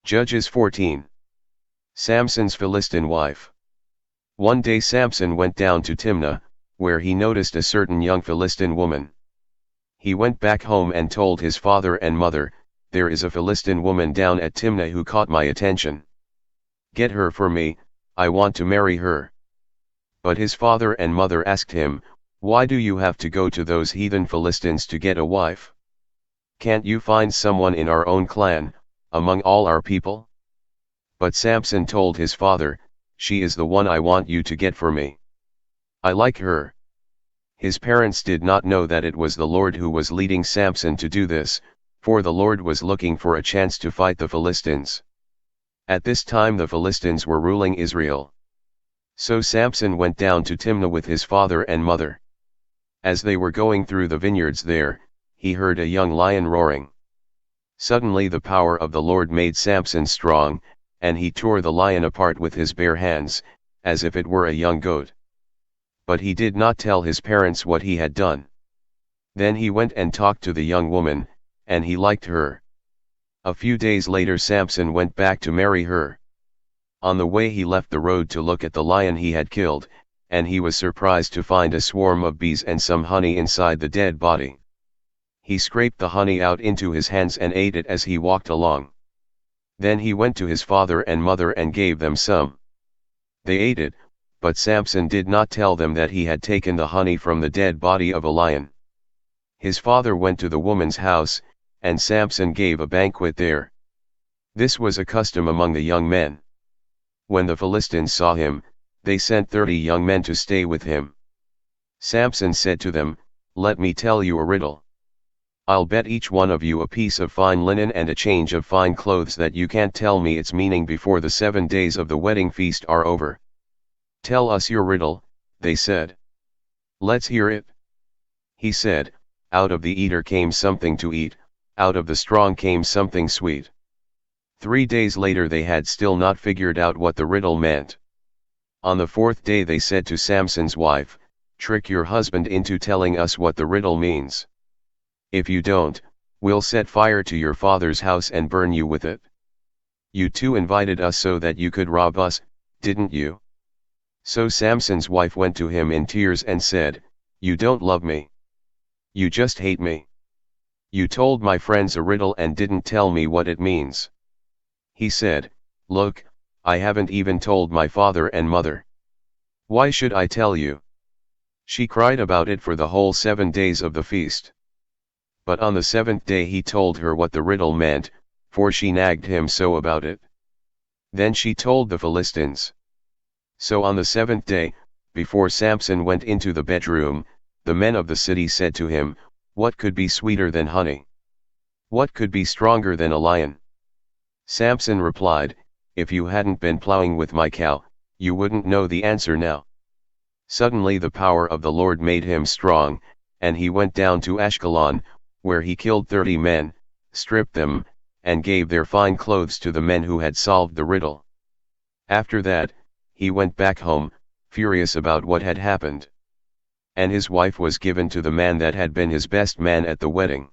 Judges 14. Samson's Philistine wife. One day Samson went down to Timnah, where he noticed a certain young Philistine woman. He went back home and told his father and mother, "There is a Philistine woman down at Timnah who caught my attention. Get her for me, I want to marry her." But his father and mother asked him, "Why do you have to go to those heathen Philistines to get a wife? Can't you find someone in our own clan, among all our people?" But Samson told his father, "She is the one I want you to get for me. I like her." His parents did not know that it was the Lord who was leading Samson to do this, for the Lord was looking for a chance to fight the Philistines. At this time the Philistines were ruling Israel. So Samson went down to Timnah with his father and mother. As they were going through the vineyards there, he heard a young lion roaring. Suddenly the power of the Lord made Samson strong, and he tore the lion apart with his bare hands, as if it were a young goat. But he did not tell his parents what he had done. Then he went and talked to the young woman, and he liked her. A few days later Samson went back to marry her. On the way he left the road to look at the lion he had killed, and he was surprised to find a swarm of bees and some honey inside the dead body. He scraped the honey out into his hands and ate it as he walked along. Then he went to his father and mother and gave them some. They ate it, but Samson did not tell them that he had taken the honey from the dead body of a lion. His father went to the woman's house, and Samson gave a banquet there. This was a custom among the young men. When the Philistines saw him, they sent 30 young men to stay with him. Samson said to them, "Let me tell you a riddle. I'll bet each one of you a piece of fine linen and a change of fine clothes that you can't tell me its meaning before the 7 days of the wedding feast are over." "Tell us your riddle," they said. "Let's hear it." He said, "Out of the eater came something to eat, out of the strong came something sweet." 3 days later they had still not figured out what the riddle meant. On the 4th day they said to Samson's wife, "Trick your husband into telling us what the riddle means. If you don't, we'll set fire to your father's house and burn you with it. You too invited us so that you could rob us, didn't you?" So Samson's wife went to him in tears and said, "You don't love me. You just hate me. You told my friends a riddle and didn't tell me what it means." He said, "Look, I haven't even told my father and mother. Why should I tell you?" She cried about it for the whole 7 days of the feast. But on the 7th day he told her what the riddle meant, for she nagged him so about it. Then she told the Philistines. So on the 7th day, before Samson went into the bedroom, the men of the city said to him, "What could be sweeter than honey? What could be stronger than a lion?" Samson replied, "If you hadn't been plowing with my cow, you wouldn't know the answer now." Suddenly the power of the Lord made him strong, and he went down to Ashkelon, where he killed 30 men, stripped them, and gave their fine clothes to the men who had solved the riddle. After that, he went back home, furious about what had happened. And his wife was given to the man that had been his best man at the wedding.